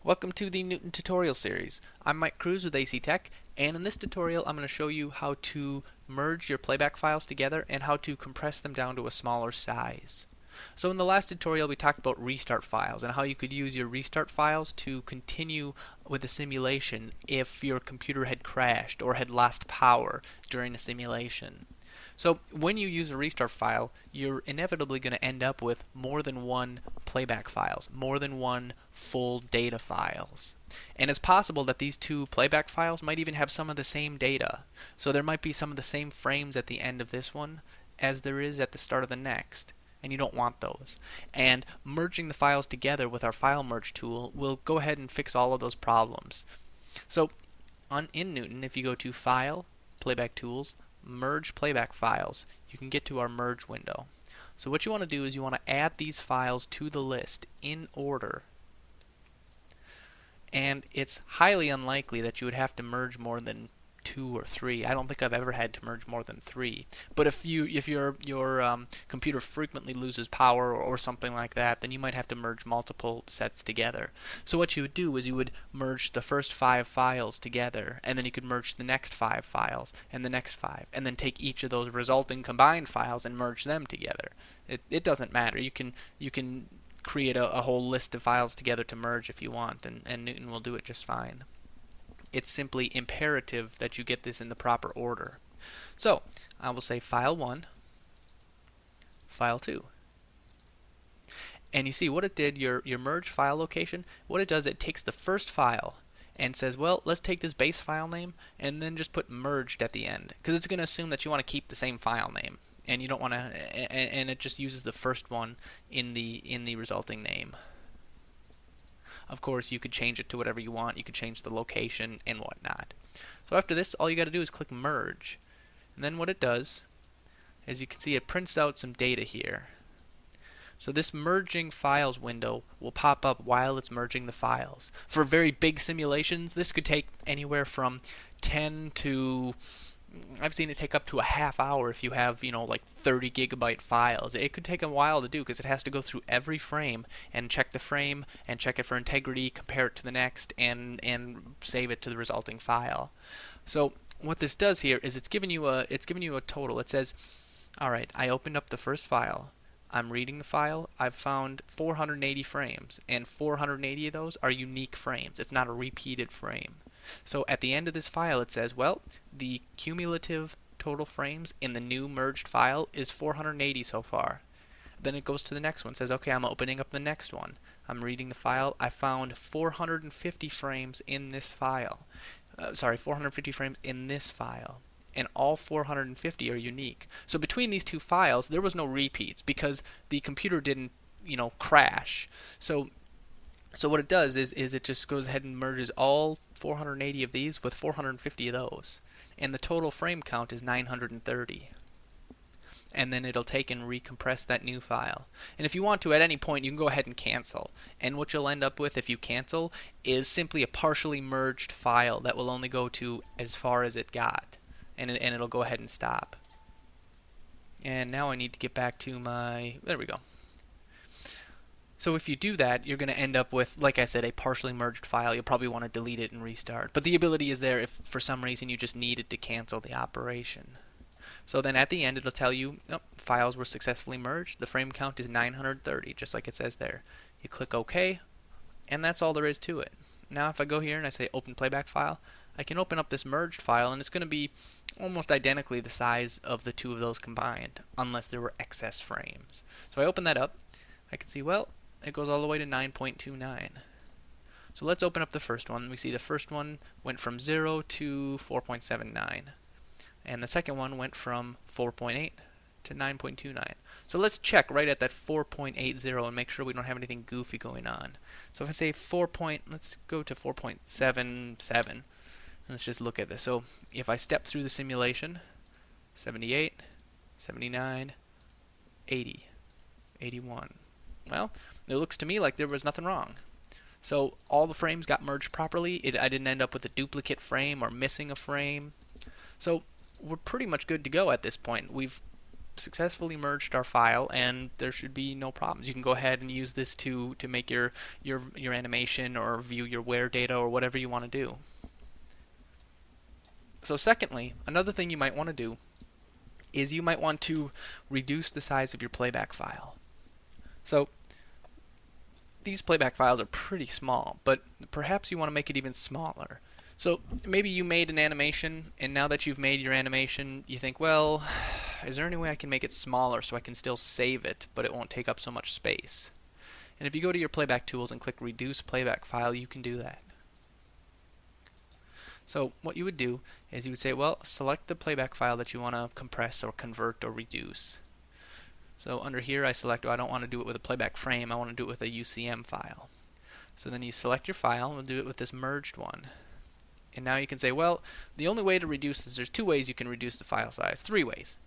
Welcome to the Newton tutorial series. I'm Mike Cruz with AC-Tek, and in this tutorial I'm going to show you how to merge your playback files together and how to compress them down to a smaller size. So in the last tutorial we talked about restart files and how you could use your restart files to continue with a simulation if your computer had crashed or had lost power during a simulation. So when you use a restart file, you're inevitably going to end up with more than one playback files, more than one full data files. And it's possible that these two playback files might even have some of the same data. So there might be some of the same frames at the end of this one as there is at the start of the next. And you don't want those. And merging the files together with our file merge tool will go ahead and fix all of those problems. So in Newton, if you go to File, Playback Tools, Merge Playback Files, you can get to our Merge window. So what you want to do is you want to add these files to the list in order. And it's highly unlikely that you would have to merge more than 2 or 3. I don't think I've ever had to merge more than 3. But if your computer frequently loses power or something like that, then you might have to merge multiple sets together. So what you would do is you would merge the first 5 files together, and then you could merge the next 5 files and the next 5, and then take each of those resulting combined files and merge them together. It doesn't matter. You can create a whole list of files together to merge if you want, and Newton will do it just fine. It's simply imperative that you get this in the proper order. So I will say File 1, File 2. And you see what it did, your merge file location, what it does, it takes the first file and says, well, let's take this base file name and then just put merged at the end, because it's going to assume that you want to keep the same file name. And you don't want to, and it just uses the first one in the resulting name. Of course, you could change it to whatever you want. You could change the location and whatnot. So after this, all you got to do is click Merge. And then what it does, as you can see, it prints out some data here. So this merging files window will pop up while it's merging the files. For very big simulations, this could take anywhere from 10 to... I've seen it take up to a half hour if you have, like 30 gigabyte files. It could take a while to do because it has to go through every frame and check the frame and check it for integrity, compare it to the next, and save it to the resulting file. So what this does here is it's giving you a total. It says, all right, I opened up the first file. I'm reading the file. I've found 480 frames, and 480 of those are unique frames. It's not a repeated frame. So at the end of this file it says, well, the cumulative total frames in the new merged file is 480 so far. Then it goes to the next one, says, okay, I'm opening up the next one. I'm reading the file. I found 450 frames in this file. 450 frames in this file. And all 450 are unique. So between these two files, there was no repeats because the computer didn't, crash. So what it does is it just goes ahead and merges all 480 of these with 450 of those. And the total frame count is 930. And then it'll take and recompress that new file. And if you want to, at any point, you can go ahead and cancel. And what you'll end up with if you cancel is simply a partially merged file that will only go to as far as it got. And it'll go ahead and stop. And now I need to get back to my... There we go. So if you do that, you're going to end up with, like I said, a partially merged file. You'll probably want to delete it and restart. But the ability is there if for some reason you just needed to cancel the operation. So then at the end it'll tell you, files were successfully merged. The frame count is 930, just like it says there. You click OK, and that's all there is to it. Now if I go here and I say Open Playback File, I can open up this merged file, and it's going to be almost identically the size of the two of those combined, unless there were excess frames. So I open that up. I can see, well, it goes all the way to 9.29. So let's open up the first one. We see the first one went from 0 to 4.79. And the second one went from 4.8 to 9.29. So let's check right at that 4.80 and make sure we don't have anything goofy going on. So if I say let's go to 4.77. Let's just look at this. So if I step through the simulation, 78, 79, 80, 81. Well, it looks to me like there was nothing wrong. So all the frames got merged properly. I didn't end up with a duplicate frame or missing a frame. So we're pretty much good to go at this point. We've successfully merged our file, and there should be no problems. You can go ahead and use this to make your animation or view your wear data or whatever you want to do. So secondly, another thing you might want to do is you might want to reduce the size of your playback file. So these playback files are pretty small, but perhaps you want to make it even smaller. So maybe you made an animation, and now that you've made your animation, you think, well, is there any way I can make it smaller so I can still save it, but it won't take up so much space? And if you go to your playback tools and click Reduce Playback File, you can do that. So what you would do is you would say, well, select the playback file that you want to compress or convert or reduce. So under here I select, I don't want to do it with a playback frame, I want to do it with a UCM file. So then you select your file and we'll do it with this merged one. And now you can say, well, the only way to reduce this, there's two ways you can reduce the file size, three ways.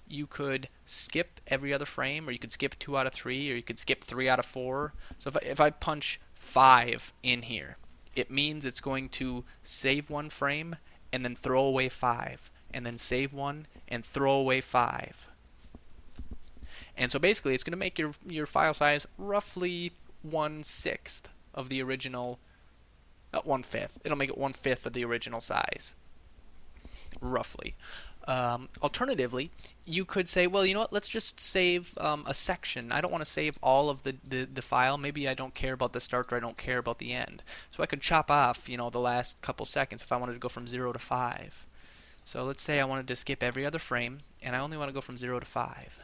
You could skip every other frame, or you could skip 2 out of 3, or you could skip 3 out of 4. So if I punch 5 in here, it means it's going to save one frame and then throw away 5, and then save one and throw away 5. And so basically it's going to make your file size roughly 1/6 of the original, 1/5. It'll make it 1/5 of the original size, roughly. Alternatively, you could say, well, you know what, let's just save a section. I don't want to save all of the file. Maybe I don't care about the start or I don't care about the end. So I could chop off, the last couple seconds if I wanted to go from 0 to 5. So let's say I wanted to skip every other frame, and I only want to go from 0 to 5.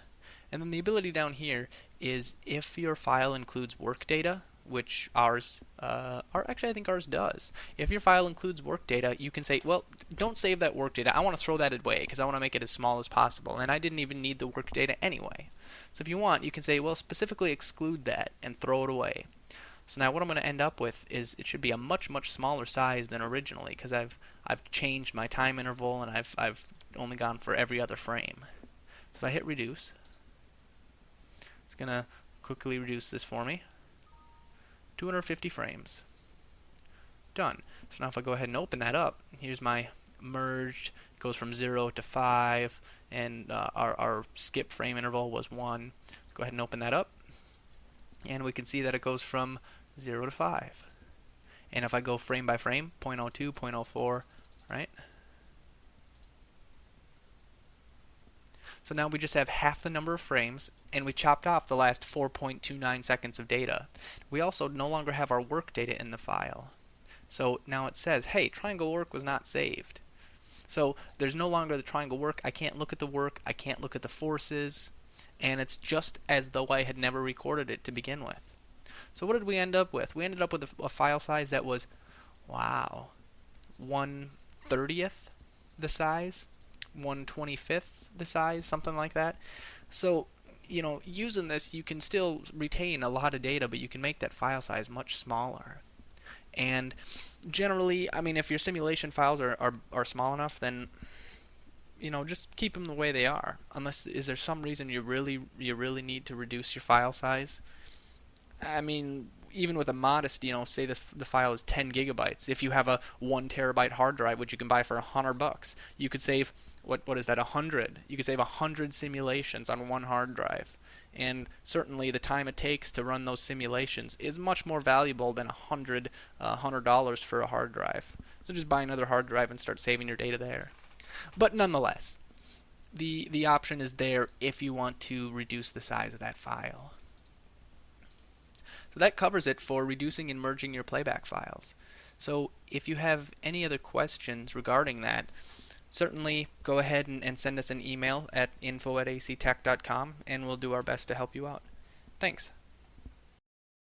And then the ability down here is if your file includes work data, which ours, actually I think ours does. If your file includes work data, you can say, well, don't save that work data. I want to throw that away because I want to make it as small as possible. And I didn't even need the work data anyway. So if you want, you can say, well, specifically exclude that and throw it away. So now what I'm going to end up with is it should be a much, much smaller size than originally because I've changed my time interval and I've only gone for every other frame. So if I hit reduce, it's going to quickly reduce this for me. 250 frames. Done. So now if I go ahead and open that up, here's my merged, it goes from 0 to 5, and our skip frame interval was 1. Go ahead and open that up, and we can see that it goes from 0 to 5. And if I go frame by frame, 0.02, 0.04, right? So now we just have half the number of frames, and we chopped off the last 4.29 seconds of data. We also no longer have our work data in the file. So now it says, hey, triangle work was not saved. So there's no longer the triangle work. I can't look at the work. I can't look at the forces. And it's just as though I had never recorded it to begin with. So what did we end up with? We ended up with a file size that was, wow, 1/30th the size, 1/25th the size, something like that. So, using this, you can still retain a lot of data, but you can make that file size much smaller. And generally, I mean, if your simulation files are small enough, then just keep them the way they are. Unless is there some reason you really need to reduce your file size? I mean, even with a modest, say the file is 10 gigabytes. If you have a 1 terabyte hard drive, which you can buy for $100, you could save what is that, 100? You could save 100 simulations on one hard drive. And certainly the time it takes to run those simulations is much more valuable than $100 for a hard drive. So just buy another hard drive and start saving your data there. But nonetheless, the option is there if you want to reduce the size of that file. So that covers it for reducing and merging your playback files. So if you have any other questions regarding that, certainly go ahead and send us an email at info@actek.com, and we'll do our best to help you out. Thanks.